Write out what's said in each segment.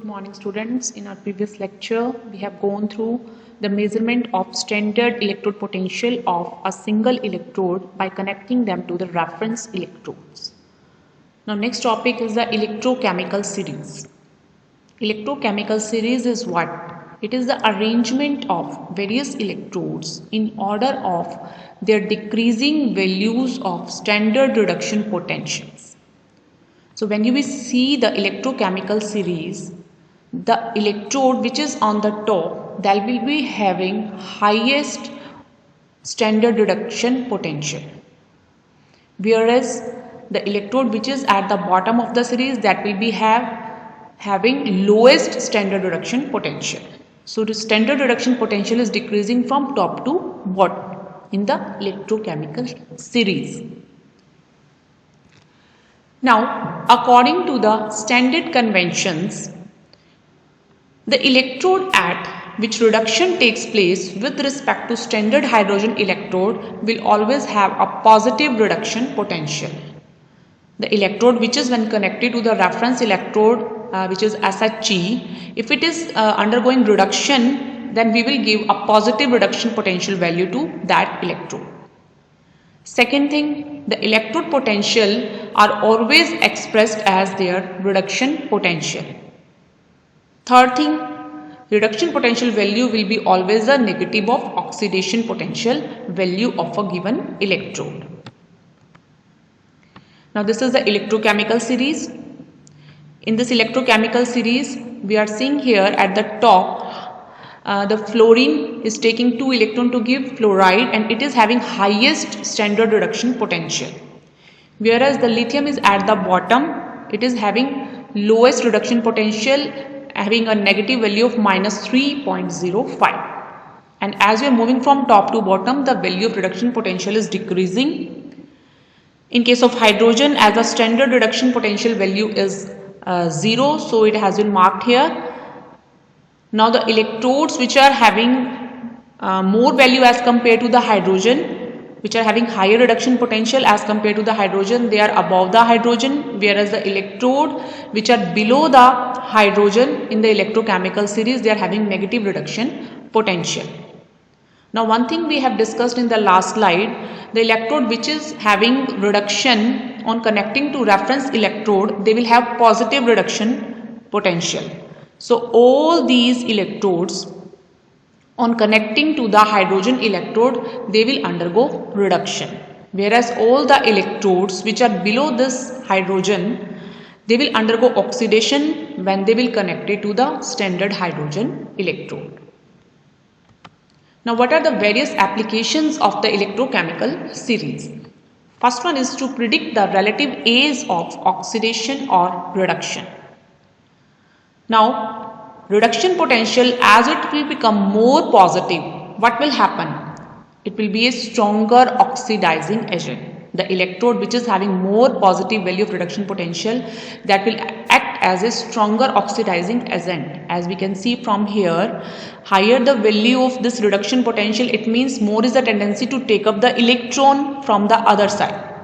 morning students. In our previous lecture we have gone through the measurement of standard electrode potential of a single electrode by connecting them to the reference electrodes. Now next topic is the electrochemical series. Electrochemical series is what? It is the arrangement of various electrodes in order of their decreasing values of standard reduction potentials. So when you will see the electrochemical series, the electrode which is on the top, that will be having highest standard reduction potential, whereas the electrode which is at the bottom of the series, that will be having lowest standard reduction potential. So the standard reduction potential is decreasing from top to bottom in the electrochemical series. Now, according to the standard conventions, the electrode at which reduction takes place with respect to standard hydrogen electrode will always have a positive reduction potential. The electrode which is when connected to the reference electrode which is SHE, if it is undergoing reduction, then we will give a positive reduction potential value to that electrode. Second thing, the electrode potential are always expressed as their reduction potential. Third thing, reduction potential value will be always the negative of oxidation potential value of a given electrode. Now this is the electrochemical series. In this electrochemical series, we are seeing here at the top, the fluorine is taking 2 electrons to give fluoride, and it is having highest standard reduction potential. Whereas the lithium is at the bottom, it is having lowest reduction potential, having a negative value of minus 3.05. And as we are moving from top to bottom, the value of reduction potential is decreasing. In case of hydrogen, as the standard reduction potential value is 0, so it has been marked here. Now the electrodes which are having more value as compared to the hydrogen, which are having higher reduction potential as compared to the hydrogen, they are above the hydrogen, whereas the electrode which are below the hydrogen in the electrochemical series, they are having negative reduction potential. Now one thing we have discussed in the last slide, the electrode which is having reduction on connecting to reference electrode, they will have positive reduction potential. So all these electrodes on connecting to the hydrogen electrode, they will undergo reduction, whereas all the electrodes which are below this hydrogen, they will undergo oxidation when they will connect it to the standard hydrogen electrode. Now what are the various applications of the electrochemical series? First one is to predict the relative age of oxidation or reduction. Now, reduction potential, as it will become more positive, what will happen? It will be a stronger oxidizing agent. The electrode which is having more positive value of reduction potential, that will act as a stronger oxidizing agent. As we can see from here, higher the value of this reduction potential, it means more is the tendency to take up the electron from the other side.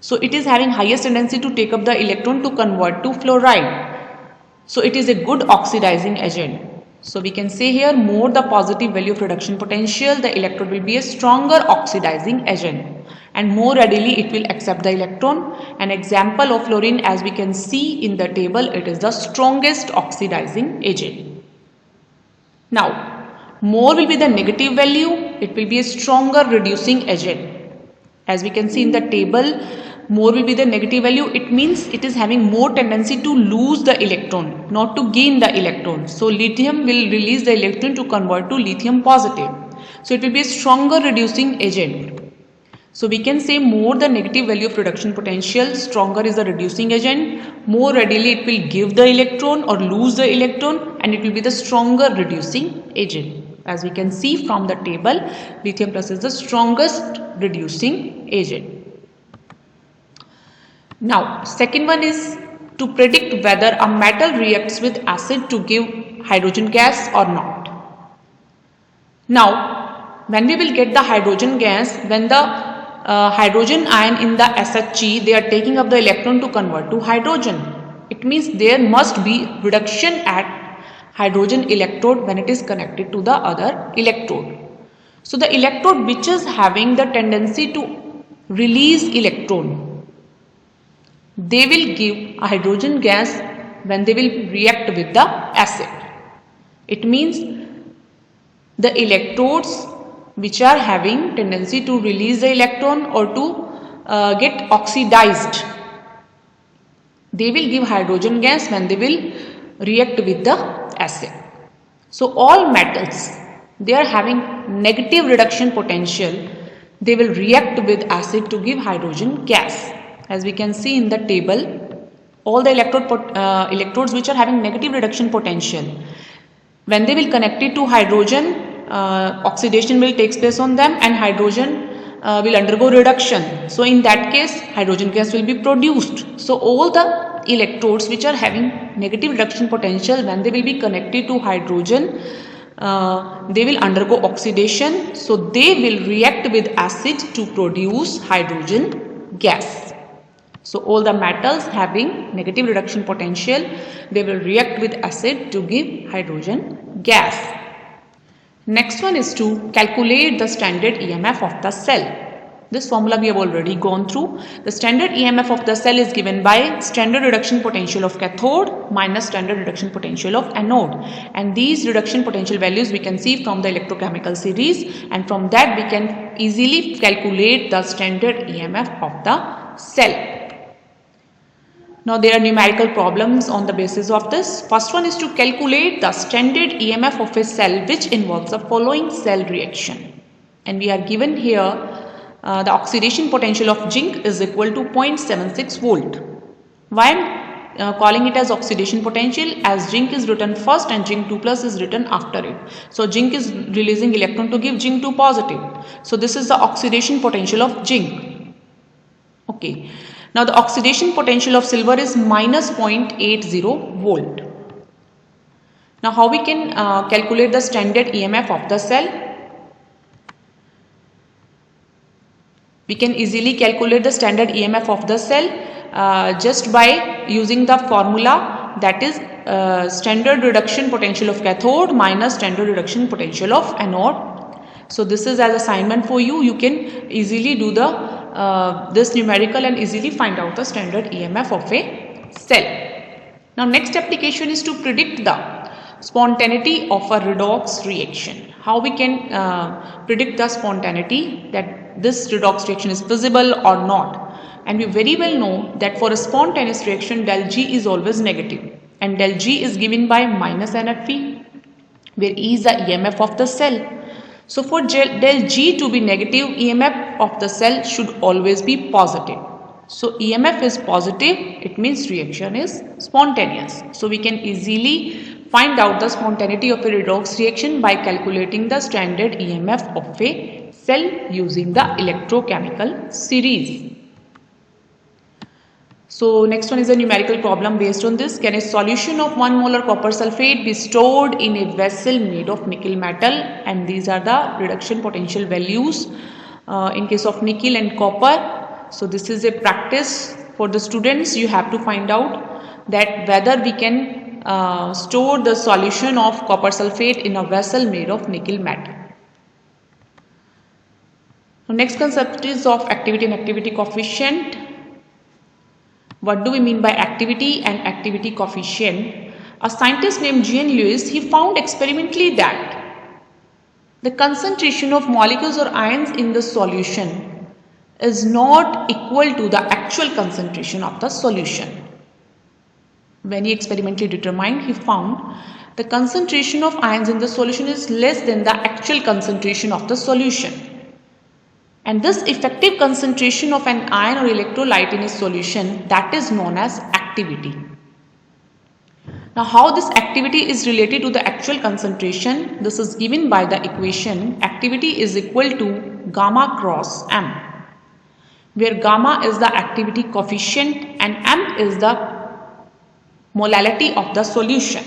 So it is having highest tendency to take up the electron to convert to fluoride. So it is a good oxidizing agent. So we can say here, more the positive value of reduction potential, the electrode will be a stronger oxidizing agent, and more readily it will accept the electron. An example of fluorine, as we can see in the table, it is the strongest oxidizing agent. Now, more will be the negative value, it will be a stronger reducing agent. As we can see in the table, more will be the negative value. It means it is having more tendency to lose the electron, not to gain the electron. So lithium will release the electron to convert to lithium positive. So it will be a stronger reducing agent. So we can say more the negative value of reduction potential, stronger is the reducing agent, more readily it will give the electron or lose the electron, and it will be the stronger reducing agent. As we can see from the table, lithium plus is the strongest reducing agent. Now, second one is to predict whether a metal reacts with acid to give hydrogen gas or not. Now, when we will get the hydrogen gas, when the hydrogen ion in the SHE, they are taking up the electron to convert to hydrogen. It means there must be reduction at hydrogen electrode when it is connected to the other electrode. So the electrode which is having the tendency to release electron, they will give a hydrogen gas when they will react with the acid. It means the electrodes which are having tendency to release the electron or to get oxidized, they will give hydrogen gas when they will react with the acid. So all metals, they are having negative reduction potential, they will react with acid to give hydrogen gas. As we can see in the table, all the electrodes which are having negative reduction potential, when they will connect it to hydrogen, oxidation will take place on them and hydrogen will undergo reduction. So in that case, hydrogen gas will be produced. So all the electrodes which are having negative reduction potential, when they will be connected to hydrogen, they will undergo oxidation. So they will react with acid to produce hydrogen gas. So all the metals having negative reduction potential, they will react with acid to give hydrogen gas. Next one is to calculate the standard EMF of the cell. This formula we have already gone through. The standard EMF of the cell is given by standard reduction potential of cathode minus standard reduction potential of anode. And these reduction potential values we can see from the electrochemical series, and from that we can easily calculate the standard EMF of the cell. Now there are numerical problems on the basis of this. First one is to calculate the standard EMF of a cell which involves the following cell reaction. And we are given here the oxidation potential of zinc is equal to 0.76 volt. Why I am calling it as oxidation potential? As zinc is written first and zinc 2 plus is written after it. So zinc is releasing electron to give zinc 2 positive. So this is the oxidation potential of zinc. Okay. Now the oxidation potential of silver is minus 0.80 volt. Now how we can calculate the standard EMF of the cell? We can easily calculate the standard EMF of the cell just by using the formula, that is standard reduction potential of cathode minus standard reduction potential of anode. So this is as assignment for you. You can easily do the this numerical and easily find out the standard EMF of a cell. Now next application is to predict the spontaneity of a redox reaction. How we can predict the spontaneity, that this redox reaction is feasible or not. And we very well know that for a spontaneous reaction del G is always negative, and del G is given by minus NFV, where E is the EMF of the cell. So for del G to be negative, EMF of the cell should always be positive. So EMF is positive, it means reaction is spontaneous. So we can easily find out the spontaneity of a redox reaction by calculating the standard EMF of a cell using the electrochemical series. So next one is a numerical problem based on this. Can a solution of 1 molar copper sulfate be stored in a vessel made of nickel metal? And these are the reduction potential values in case of nickel and copper. So this is a practice for the students. You have to find out that whether we can store the solution of copper sulfate in a vessel made of nickel metal. Now next concept is of activity and activity coefficient. What do we mean by activity and activity coefficient? A scientist named Jean Lewis, he found experimentally that the concentration of molecules or ions in the solution is not equal to the actual concentration of the solution. When he experimentally determined, he found the concentration of ions in the solution is less than the actual concentration of the solution. And this effective concentration of an ion or electrolyte in a solution, that is known as activity. Now how this activity is related to the actual concentration? This is given by the equation activity is equal to gamma cross M, where gamma is the activity coefficient and M is the molality of the solution.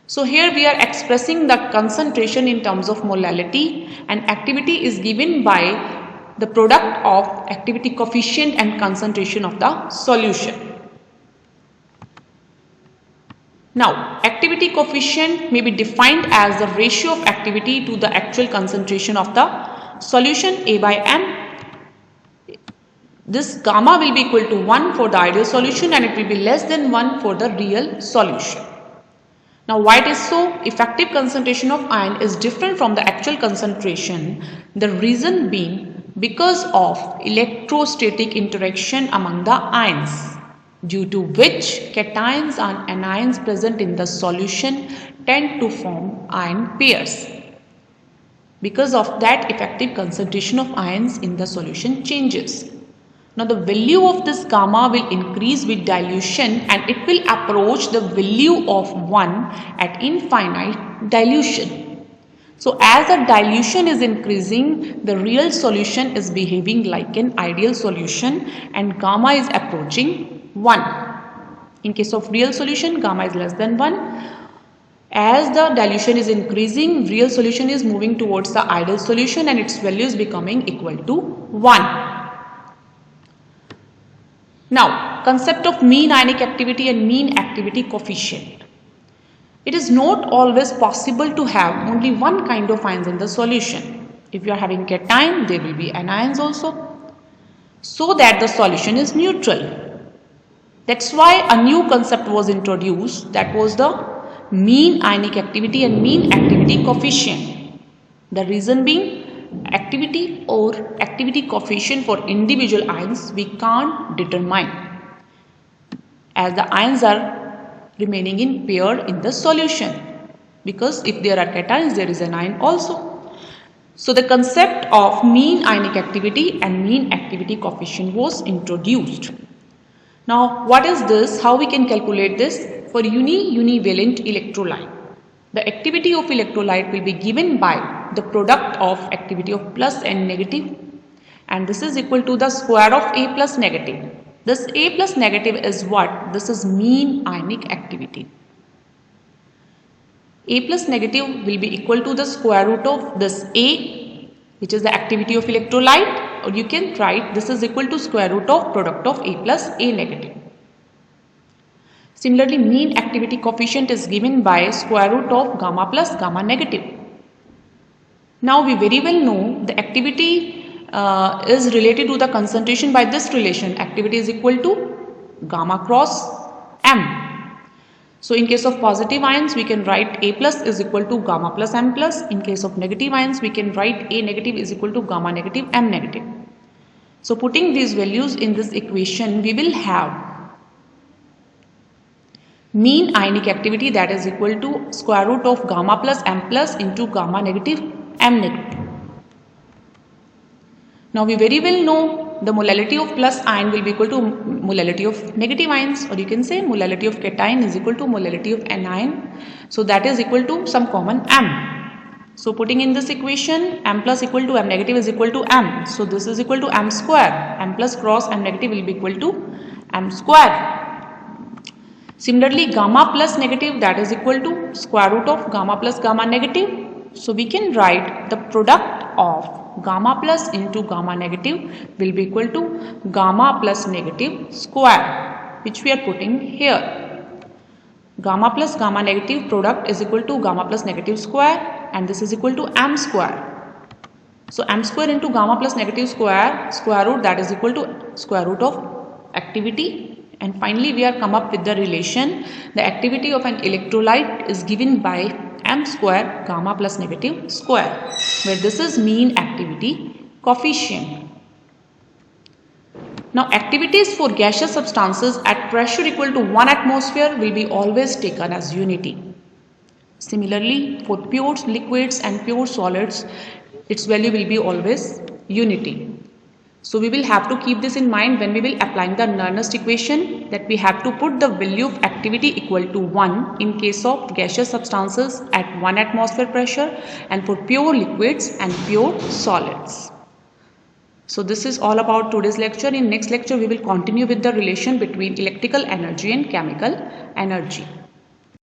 So here we are expressing the concentration in terms of molality, and activity is given by the product of activity coefficient and concentration of the solution. Now, activity coefficient may be defined as the ratio of activity to the actual concentration of the solution A by M. This gamma will be equal to 1 for the ideal solution and it will be less than 1 for the real solution. Now, why it is so? Effective concentration of ion is different from the actual concentration. The reason being because of electrostatic interaction among the ions, due to which cations and anions present in the solution tend to form ion pairs. Because of that, effective concentration of ions in the solution changes. Now, the value of this gamma will increase with dilution and it will approach the value of 1 at infinite dilution. So, as the dilution is increasing, the real solution is behaving like an ideal solution and gamma is approaching 1. In case of real solution, gamma is less than 1. As the dilution is increasing, real solution is moving towards the ideal solution and its value is becoming equal to 1. Now, concept of mean ionic activity and mean activity coefficient. It is not always possible to have only one kind of ions in the solution. If you are having cation, there will be anions also, so that the solution is neutral. That's why a new concept was introduced, that was the mean ionic activity and mean activity coefficient. The reason being, activity or activity coefficient for individual ions we can't determine, as the ions are remaining in pair in the solution, because if there are cations there is an ion also. So the concept of mean ionic activity and mean activity coefficient was introduced. Now, what is this? How we can calculate this? For univalent electrolyte, the activity of electrolyte will be given by the product of activity of plus and negative, and this is equal to the square of A plus negative. This A plus negative is what? This is mean ionic activity. A plus negative will be equal to the square root of this A, which is the activity of electrolyte, or you can write this is equal to square root of product of A plus A negative. Similarly, mean activity coefficient is given by square root of gamma plus gamma negative. Now, we very well know the activity is related to the concentration by this relation. Activity is equal to gamma cross M. So, in case of positive ions, we can write A plus is equal to gamma plus M plus. In case of negative ions, we can write A negative is equal to gamma negative M negative. So, putting these values in this equation, we will have mean ionic activity, that is equal to square root of gamma plus M plus into gamma negative M negative. Now, we very well know the molality of plus ion will be equal to molality of negative ions, or you can say molality of cation is equal to molality of anion. So, that is equal to some common M. So, putting in this equation, M plus equal to M negative is equal to M. So, this is equal to M square. M plus cross M negative will be equal to M square. Similarly, gamma plus negative, that is equal to square root of gamma plus gamma negative. So, we can write the product of gamma plus into gamma negative will be equal to gamma plus negative square, which we are putting here. Gamma plus gamma negative product is equal to gamma plus negative square, and this is equal to M square. So, M square into gamma plus negative square root, that is equal to square root of activity. And finally, we are come up with the relation. The activity of an electrolyte is given by M square gamma plus negative square, where this is mean activity coefficient. Now, activities for gaseous substances at pressure equal to 1 atmosphere will be always taken as unity. Similarly, for pure liquids and pure solids, its value will be always unity. So, we will have to keep this in mind when we will applying the Nernst equation, that we have to put the value of activity equal to 1 in case of gaseous substances at 1 atmosphere pressure and for pure liquids and pure solids. So, this is all about today's lecture. In next lecture, we will continue with the relation between electrical energy and chemical energy.